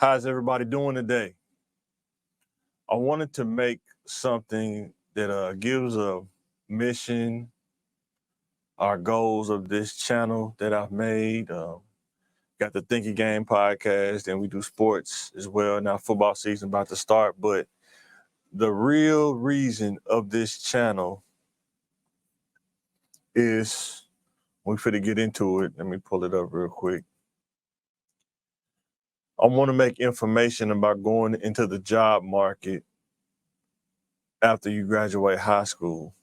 How's everybody doing today? I wanted to make something that gives a mission, our goals of this channel that I've made. Got the Thinking Game podcast, and we do sports as well. Now football season about to start, but the real reason of this channel is we finna get into it. Let me pull it up real quick. I want to make information about going into the job market after you graduate high school.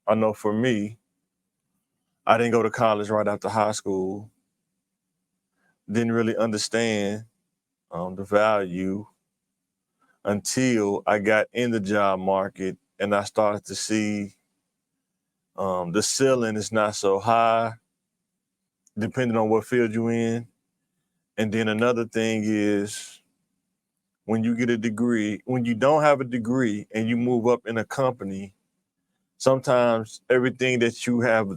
I know for me, I didn't go to college right after high school. Didn't really understand the value until I got in the job market and I started to see the ceiling is not so high, depending on what field you're in. And then another thing is when you get a degree, when you don't have a degree and you move up in a company, sometimes everything that you have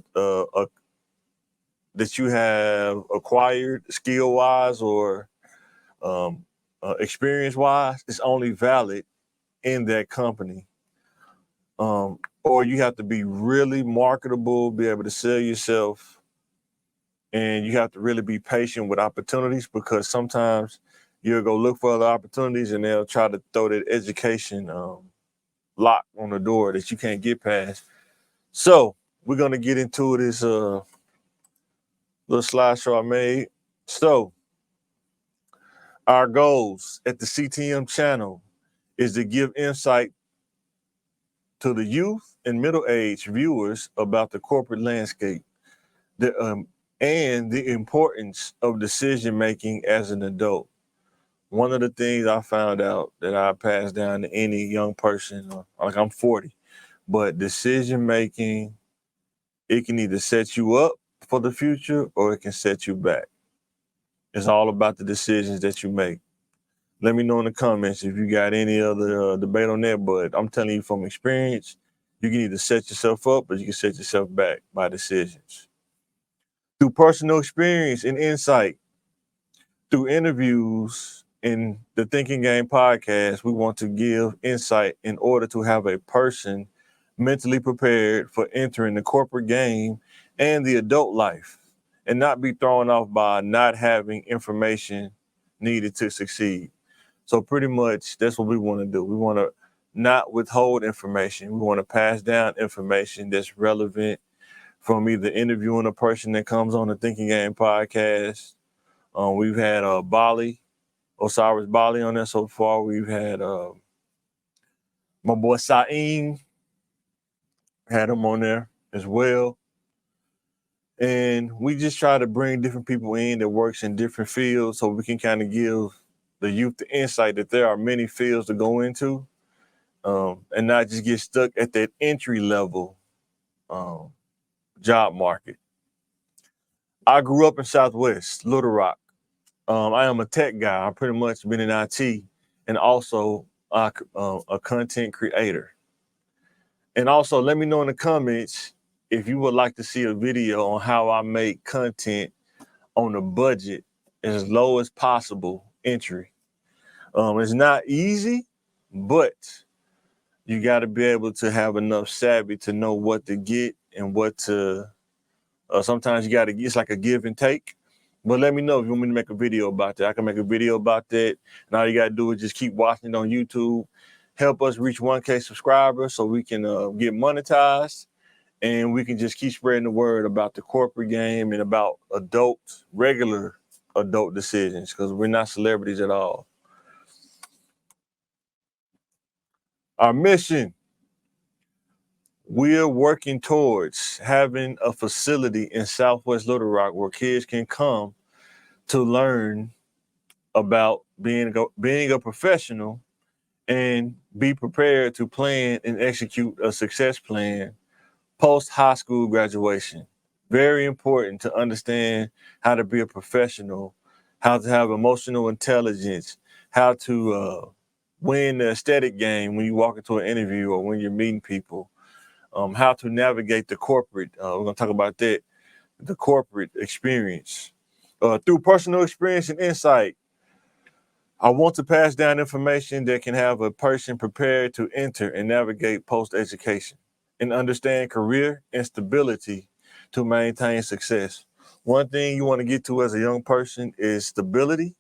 acquired skill-wise or experience-wise is only valid in that company. Or you have to be really marketable, be able to sell yourself, and you have to really be patient with opportunities because sometimes you'll go look for other opportunities and they'll try to throw that education lock on the door that you can't get past. So we're going to get into this little slideshow I made. So our goals at the CTM channel is to give insight to the youth and middle-aged viewers about the corporate landscape and the importance of decision-making as an adult. One of the things I found out that I pass down to any young person, like I'm 40, but decision-making, it can either set you up for the future or it can set you back. It's all about the decisions that you make. Let me know in the comments if you got any other debate on that, but I'm telling you from experience, you can either set yourself up or you can set yourself back by decisions. Through personal experience and insight, through interviews in the Thinking Game podcast, we want to give insight in order to have a person mentally prepared for entering the corporate game and the adult life and not be thrown off by not having information needed to succeed. So pretty much that's what we want to do. We want to not withhold information. We want to pass down information that's relevant from either interviewing a person that comes on the Thinking Game podcast. We've had Osiris Bali on there so far. We've had my boy Saeem, had him on there as well. And we just try to bring different people in that works in different fields so we can kind of give the youth the insight that there are many fields to go into and not just get stuck at that entry level job market. I grew up in Southwest, Little Rock. I am a tech guy. I've pretty much been in IT and also a content creator. And also let me know in the comments if you would like to see a video on how I make content on a budget as low as possible entry. It's not easy, but you got to be able to have enough savvy to know what to get and what to, sometimes you got to, it's like a give and take. But let me know if you want me to make a video about that. I can make a video about that. And all you got to do is just keep watching it on YouTube. Help us reach 1K subscribers so we can get monetized. And we can just keep spreading the word about the corporate game and about regular adult decisions, because we're not celebrities at all. Our mission, we're working towards having a facility in Southwest Little Rock where kids can come to learn about being a professional and be prepared to plan and execute a success plan post-high school graduation. Very important to understand how to be a professional, how to have emotional intelligence, how to win the aesthetic game when you walk into an interview or when you're meeting people, how to navigate the corporate, we're going to talk about that, the corporate experience. Through personal experience and insight, I want to pass down information that can have a person prepared to enter and navigate post-education and understand career and stability to maintain success. One thing you want to get to as a young person is stability.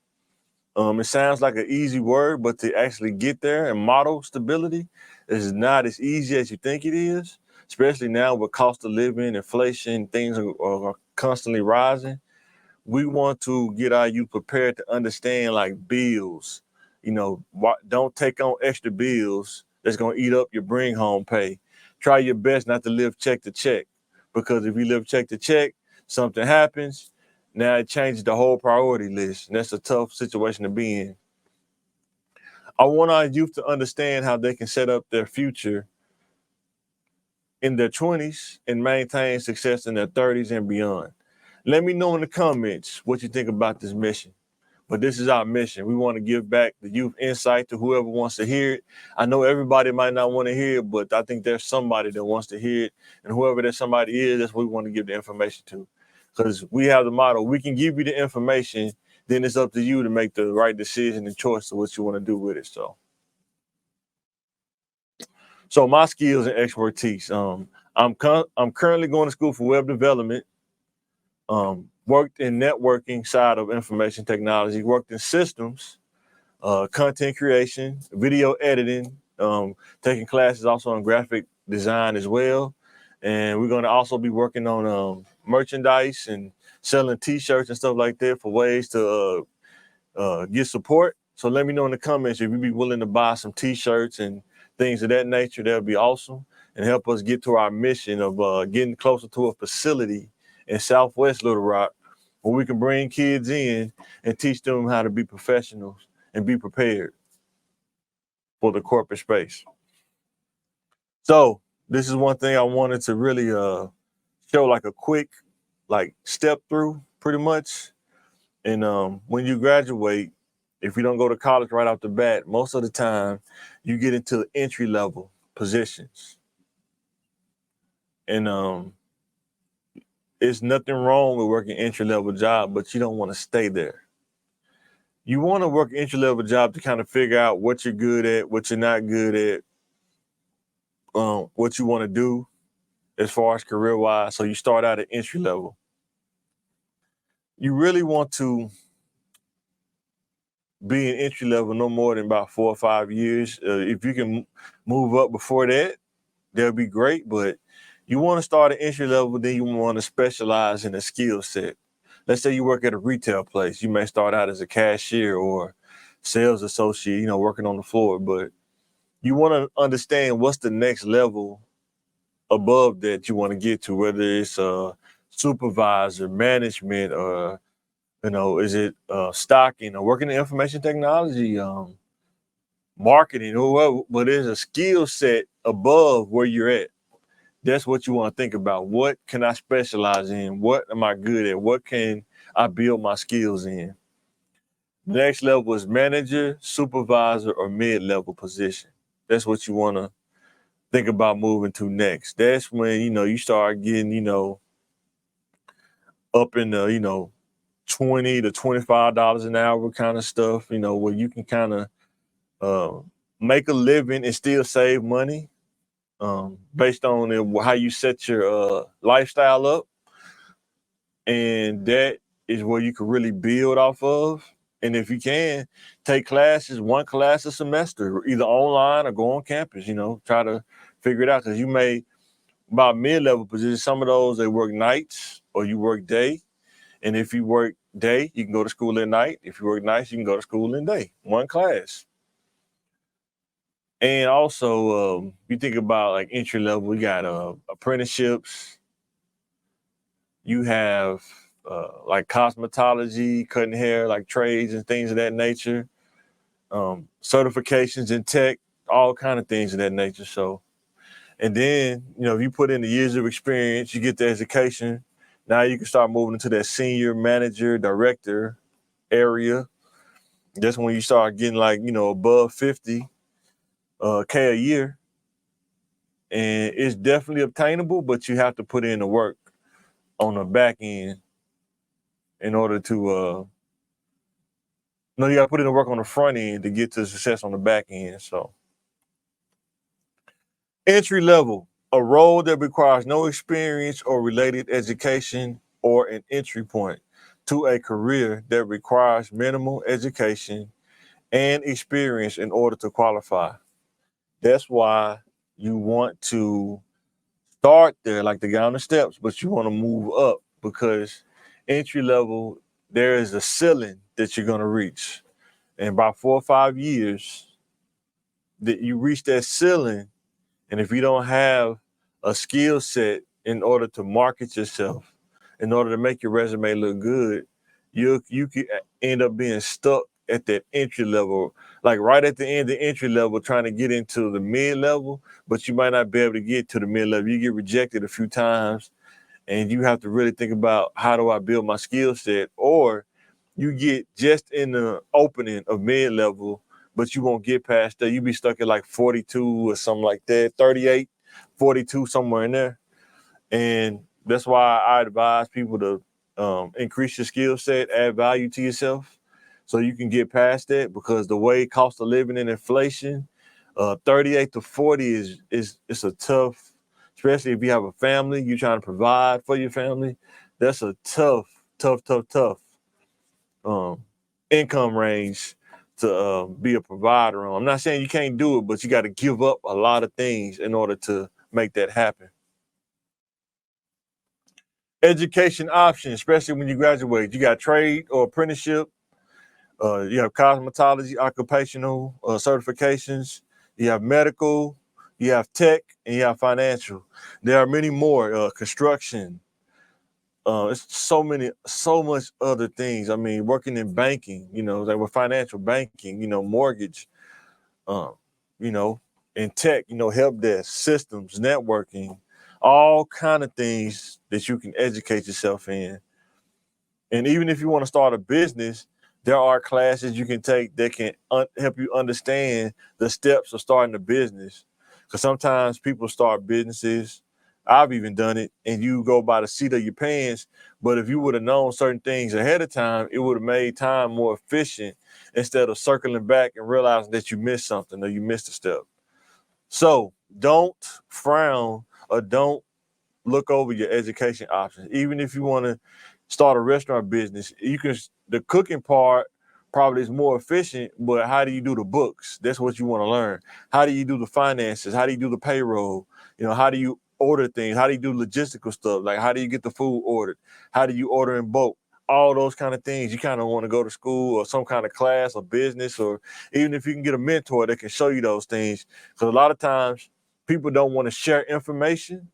It sounds like an easy word, but to actually get there and model stability is not as easy as you think it is, especially now with cost of living, inflation, things are constantly rising. We want to get our youth prepared to understand like bills. Don't take on extra bills that's going to eat up your bring home pay. Try your best not to live check to check, because if you live check to check, something happens. Now it changes the whole priority list, and that's a tough situation to be in. I want our youth to understand how they can set up their future in their 20s and maintain success in their 30s and beyond. Let me know in the comments what you think about this mission. But this is our mission. We want to give back the youth insight to whoever wants to hear it. I know everybody might not want to hear it, but I think there's somebody that wants to hear it. And whoever that somebody is, that's what we want to give the information to. Because we have the motto, we can give you the information, then it's up to you to make the right decision and choice of what you want to do with it. So my skills and expertise. I'm currently going to school for web development. Worked in networking side of information technology. Worked in systems, content creation, video editing. Taking classes also on graphic design as well. And we're going to also be working on merchandise and selling T-shirts and stuff like that for ways to get support. So let me know in the comments if you'd be willing to buy some T-shirts and things of that nature. That would be awesome and help us get to our mission of getting closer to a facility in Southwest Little Rock where we can bring kids in and teach them how to be professionals and be prepared for the corporate space. So this is one thing I wanted to really show, like a quick step through pretty much. And when you graduate, if you don't go to college right off the bat, most of the time you get into entry level positions. And it's nothing wrong with working entry level job, but you don't want to stay there. You want to work entry level job to kind of figure out what you're good at, what you're not good at, what you want to do as far as career wise. So you start out at entry level. You really want to be in entry level no more than about 4 or 5 years. If you can move up before that, that'll be great. But you want to start at entry level, then you want to specialize in a skill set. Let's say you work at a retail place. You may start out as a cashier or sales associate, working on the floor. But you want to understand what's the next level above that you want to get to, whether it's a supervisor, management, or is it stocking or working in information technology, marketing, or whatever. But there's a skill set above where you're at. That's what you want to think about. What can I specialize in? What am I good at? What can I build my skills in? The next level is manager, supervisor, or mid-level position. That's what you want to think about moving to next. That's when, you start getting, up in the, $20 to $25 an hour kind of stuff, where you can kind of make a living and still save money based on how you set your lifestyle up. And that is where you can really build off of. And if you can, take classes, one class a semester, either online or go on campus, try to figure it out. Because you may, about mid-level positions, some of those, they work nights or you work day. And if you work day, you can go to school at night. If you work nights, you can go to school in day, one class. And also, you think about like entry level, we got apprenticeships. You have like cosmetology, cutting hair, like trades and things of that nature. Certifications in tech, all kind of things of that nature. So, and then, if you put in the years of experience, you get the education. Now you can start moving into that senior manager, director area. That's when you start getting above 50K a year. And it's definitely obtainable, but you have to put in the work on the back end in order to No, you got to put in the work on the front end to get to success on the back end. So, entry level, a role that requires no experience or related education, or an entry point to a career that requires minimal education and experience in order to qualify. That's why you want to start there, like the guy on the steps, but you want to move up, because entry level, there is a ceiling that you're going to reach. And by 4 or 5 years that you reach that ceiling, and if you don't have a skill set in order to market yourself, in order to make your resume look good, you could end up being stuck at that entry level, like right at the end of the entry level, trying to get into the mid level, but you might not be able to get to the mid level. You get rejected a few times, and you have to really think about, how do I build my skill set? Or you get just in the opening of mid level, but you won't get past that. You be stuck at like 42 or something like that, 38, 42, somewhere in there. And that's why I advise people to increase your skill set, add value to yourself, so you can get past that. Because the way cost of living and inflation, 38 to 40 is it's a tough, especially if you have a family, you're trying to provide for your family. That's a tough income range to be a provider on. I'm not saying you can't do it, but you got to give up a lot of things in order to make that happen. Education options, especially when you graduate, you got trade or apprenticeship. You have cosmetology, occupational certifications. You have medical. You have tech, and you have financial. There are many more. Construction. It's so much other things. I mean, working in banking, like with financial banking, mortgage, um, you know, in tech, help desk, systems, networking, all kind of things that you can educate yourself in. And even if you want to start a business, there are classes you can take that can help you understand the steps of starting a business. Because sometimes people start businesses, I've even done it, and you go by the seat of your pants. But if you would have known certain things ahead of time, it would have made time more efficient, instead of circling back and realizing that you missed something or you missed a step. So don't frown, or don't look over your education options. Even if you want to start a restaurant business, the cooking part probably is more efficient, but how do you do the books? That's what you want to learn. How do you do the finances? How do you do the payroll? How do you order things? How do you do logistical stuff? Like, how do you get the food ordered? How do you order in bulk? All those kind of things. You kind of want to go to school or some kind of class or business, or even if you can get a mentor that can show you those things. Because a lot of times people don't want to share information,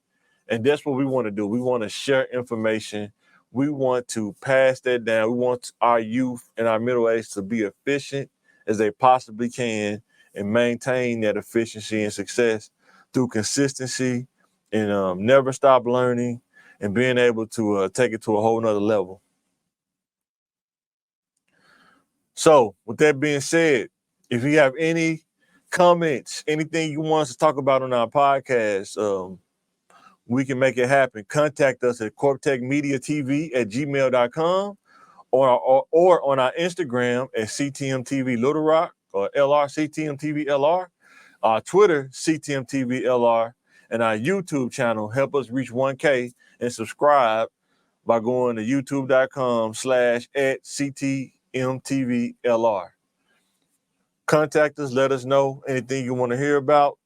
and that's what we want to do. We want to share information. We want to pass that down. We want our youth and our middle age to be efficient as they possibly can, and maintain that efficiency and success through consistency, and never stop learning, and being able to take it to a whole nother level. So with that being said, if you have any comments, anything you want us to talk about on our podcast, we can make it happen. Contact us at corptechmediatv@gmail.com, or on our Instagram at CTMTV Little Rock, or LR CTMTV LR, our Twitter CTMTV LR, and our YouTube channel. Help us reach 1K and subscribe by going to youtube.com/@CTMTVLR. Contact us, let us know anything you want to hear about.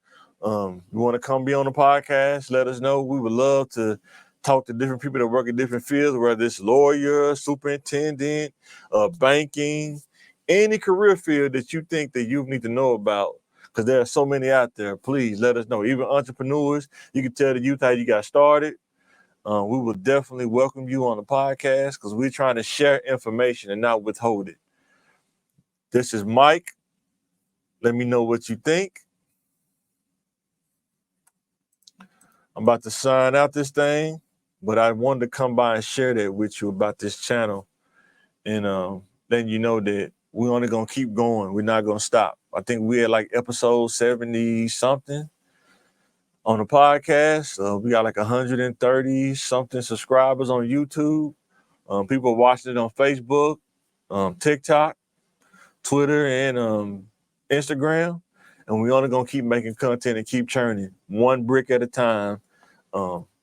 You want to come be on the podcast, let us know. We would love to talk to different people that work in different fields, whether it's lawyer, superintendent, banking, any career field that you think that you need to know about, because there are so many out there. Please let us know. Even entrepreneurs, you can tell the youth how you got started. We will definitely welcome you on the podcast, because we're trying to share information and not withhold it. This is Mike. Let me know what you think. I'm about to sign out this thing, but I wanted to come by and share that with you about this channel, and letting you know that we're only going to keep going. We're not going to stop. I think we're at like episode 70 something on the podcast. We got like 130 something subscribers on YouTube. People watching it on Facebook, TikTok. Twitter and Instagram, and we only gonna keep making content and keep churning one brick at a time.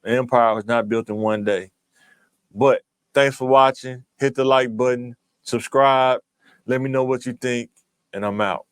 Empire was not built in one day. But thanks for watching. Hit the like button, subscribe, let me know what you think, and I'm out.